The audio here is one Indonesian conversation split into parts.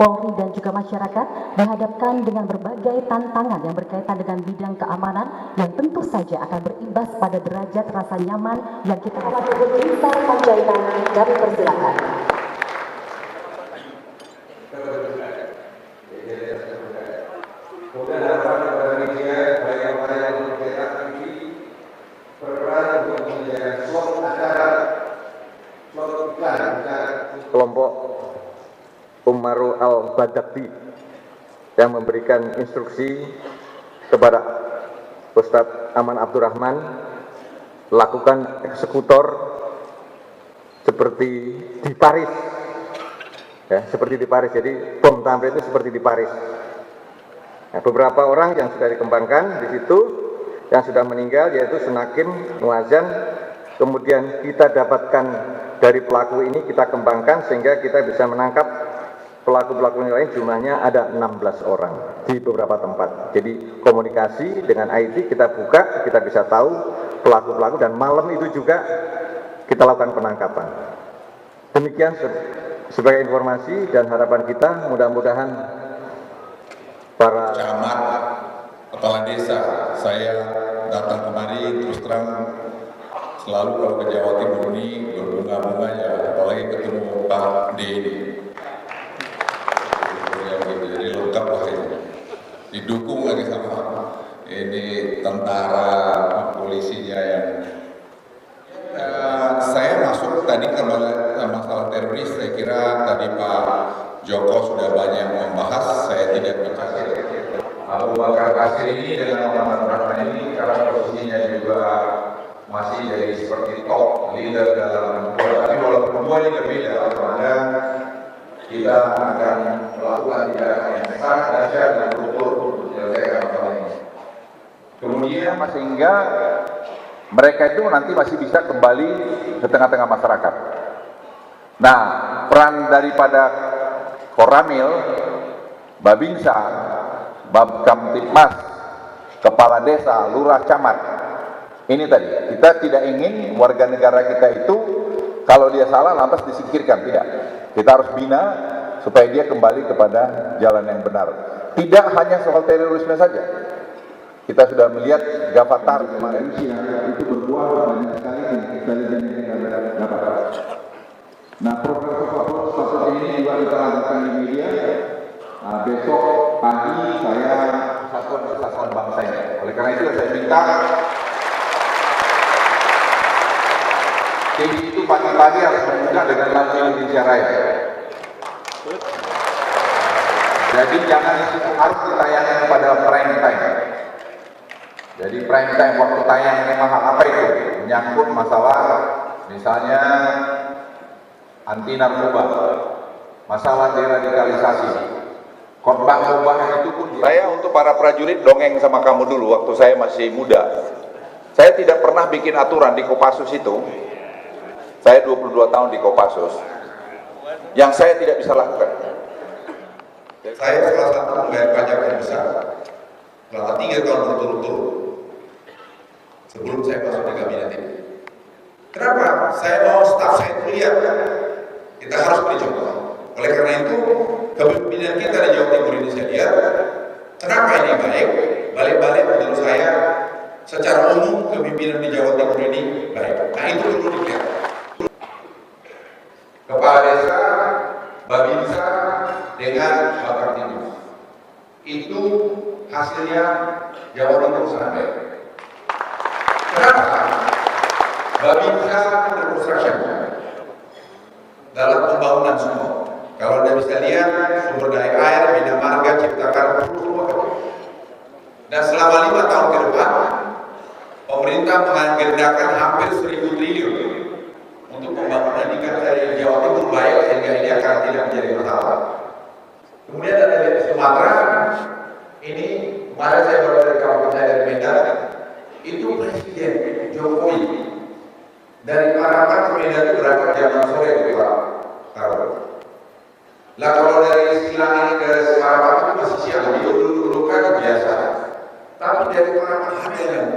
Polri dan juga masyarakat dihadapkan dengan berbagai tantangan yang berkaitan dengan bidang keamanan yang tentu saja akan berimbas pada derajat rasa nyaman yang kita rasakan. Binsar Panjaitan, kami persilakan. Kemudian harapan kepada media, baik yang berkaitan TV, berperan untuk menyediakan slot acara, slot iklan kelompok Umaru Al-Badakti yang memberikan instruksi kepada Ustadz Aman Abdurrahman lakukan eksekutor seperti di Paris, ya, seperti di Paris. Jadi bom tamrin itu seperti di Paris. Nah, beberapa orang yang sudah dikembangkan di situ, yang sudah meninggal yaitu Senakim, Muazzam. Kemudian kita dapatkan dari pelaku ini, kita kembangkan sehingga kita bisa menangkap pelaku-pelaku yang lain, jumlahnya ada 16 orang di beberapa tempat. Jadi komunikasi dengan IT kita buka, kita bisa tahu pelaku-pelaku, dan malam itu juga kita lakukan penangkapan. Demikian sebagai informasi dan harapan kita, mudah-mudahan para camat, kepala desa, saya datang kemari terus terang selalu kalau ke Jawa Timur ini berbunga-bunga ya, apalagi ketemu Pak Dedi. Jadi lengkap lah ini. Didukung lagi sama ini tentara, polisinya yang saya masuk tadi ke masalah teroris. Saya kira tadi Pak Joko sudah banyak membahas, saya tidak bicara. Abu Bakar Basir ini dengan Muhammad Rahman ini karena posisinya juga masih jadi seperti top leader dalam dua, tapi walaupun dua ini berbeda, maka kita akan melakukan tindakan yang sangat dahsyat dan berukur untuk menyelesaikan masalah ini. Kemudian sehingga mereka itu nanti masih bisa kembali ke tengah-tengah masyarakat. Nah, peran daripada Koramil, Babinsa, Babkamtibmas, Kepala Desa, Lurah, Camat, ini tadi, kita tidak ingin warga negara kita itu kalau dia salah lantas disingkirkan, tidak. Kita harus bina supaya dia kembali kepada jalan yang benar. Tidak hanya soal terorisme saja. Kita sudah melihat Gavatar kemarin itu berbuah banyak sekali intelijen yang kita dapat. Nah, program seperti ini juga kita lakukan di media. Nah, besok pagi saya kesatuan bangsa ini. Oleh karena itu saya minta TV itu pagi-pagi harus bermudah dengan lagu Indonesia Raya. Jadi jangan harus ditayangkan pada prime time. Jadi prime time waktu tayang ini mahal apa itu? Menyangkut masalah misalnya anti narkoba, masalah deradikalisasi, khotbah-khotbah itu pun. Saya untuk para prajurit dongeng sama kamu dulu waktu saya masih muda. Saya tidak pernah bikin aturan di Kopassus itu. Saya 22 tahun di Kopassus. Yang saya tidak bisa lakukan. Saya salah satu pembayar pajak yang besar selama 3 tahun berturut-turut sebelum saya masuk di kabinet ini. Kenapa? Saya mau staf saya kuliah. Kita harus beri contoh. Oleh karena itu, kepemimpinan kita di Jawa Timur ini saya lihat, kenapa ini baik? Balik-balik menurut saya, secara umum kepemimpinan di Jawa Timur ini baik. Nah itu perlu dilihat. Kepala Desa, Babinsa dengan Babkamtibmas itu hasilnya Jawa Timur sangat baik. Kenapa? Babinsa reconstruction dalam pembangunan semua. Kalau Anda bisa lihat sumber daya air, bina marga, cipta karya, dan selama 5 tahun ke depan pemerintah mengagendakan hampir 1.000 triliun untuk pembangunan ikan dari Jawa Timur baik sehingga ini akan tidak menjadi masalah. Kemudian ada di Sumatera, ini kemarin saya baru dari kampung saya dari Medan, itu Presiden Jokowi dari Parapat ke Medan itu berangkat jam sore itu Pak. Lah kalau dari Silang ini ke Parapat itu masih siang, dulu kan biasa. Tapi dari Parapat ada yang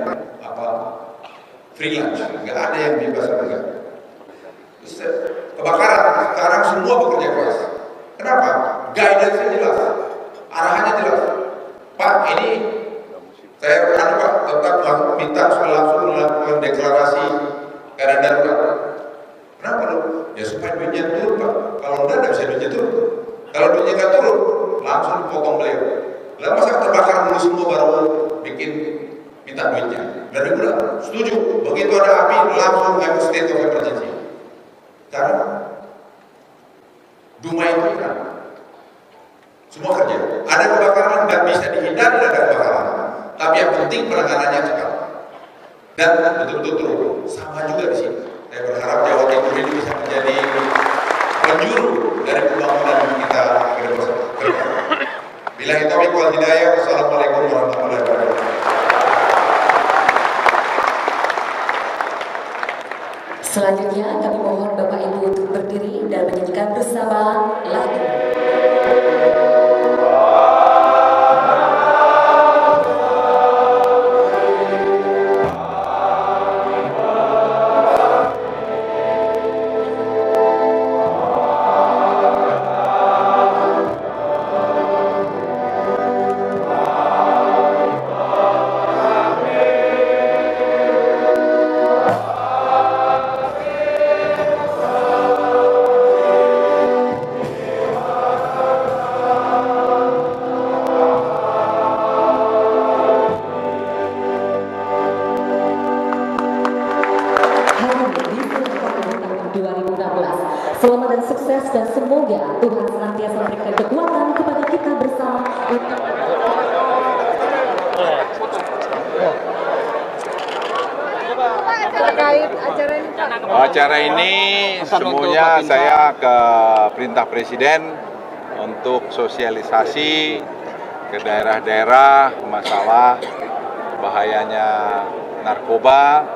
freelance, nggak ada yang bebas bekerja. Kebakaran sekarang semua bekerja keras. Kenapa? guidance-nya jelas, arahannya jelas. Pak, ini saya Pak tetap minta langsung melakukan deklarasi keadaan darurat. Kenapa lu? Ya supaya duitnya turun Pak. Kalau enggak bisa duitnya turun. Kalau duitnya nggak turun, langsung dipotong beliau. Lalu masa terbakar dulu semua baru bikin minta duitnya. Dan dia bilang, setuju. Begitu ada api, langsung have state of emergency. Karena Dumai itu kan semua kerja. Ada kebakaran nggak bisa dihindari, ada kebakaran. Tapi yang penting penanganannya cepat. Dan betul-betul turun. Sama juga di sini. Saya berharap Jawa Timur ini bisa menjadi penjuru dari pembangunan kita ke depan. Billahi taufiq wal hidayah. Wassalamualaikum warahmatullahi wabarakatuh. Selanjutnya kami mohon Bapak Ibu untuk berdiri dan menyanyikan bersama lagu. Selamat dan sukses dan semoga Tuhan senantiasa memberikan kekuatan kepada kita bersama untuk acara ini semuanya saya ke perintah Presiden untuk sosialisasi ke daerah-daerah masalah bahayanya narkoba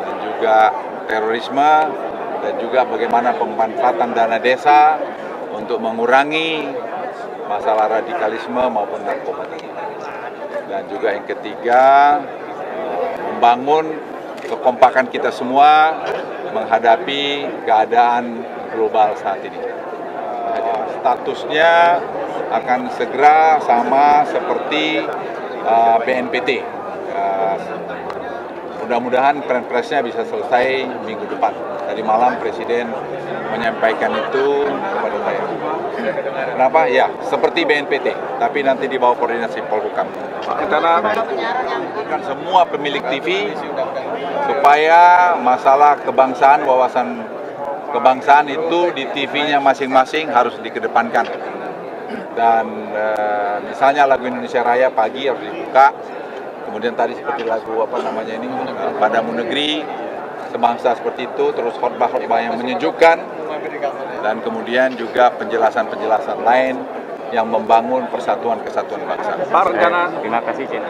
dan juga terorisme dan juga bagaimana pemanfaatan dana desa untuk mengurangi masalah radikalisme maupun narkoba. Dan juga yang ketiga, membangun kekompakan kita semua menghadapi keadaan global saat ini. Statusnya akan segera sama seperti BNPT. Mudah-mudahan perpresnya bisa selesai minggu depan. Tadi malam Presiden menyampaikan itu kepada saya. Kenapa? Ya, seperti BNPT, tapi nanti di bawah koordinasi Polhukam. Kita kan semua pemilik TV supaya masalah kebangsaan, wawasan kebangsaan itu di TV-nya masing-masing harus dikedepankan. Dan misalnya lagu Indonesia Raya pagi harus dibuka. Kemudian tadi seperti lagu apa namanya ini, Padamu Negeri, sebangsa seperti itu, terus khotbah-khotbah yang menyejukkan, dan kemudian juga penjelasan-penjelasan lain yang membangun persatuan kesatuan bangsa. Pak, rencana. Terima kasih, Cin.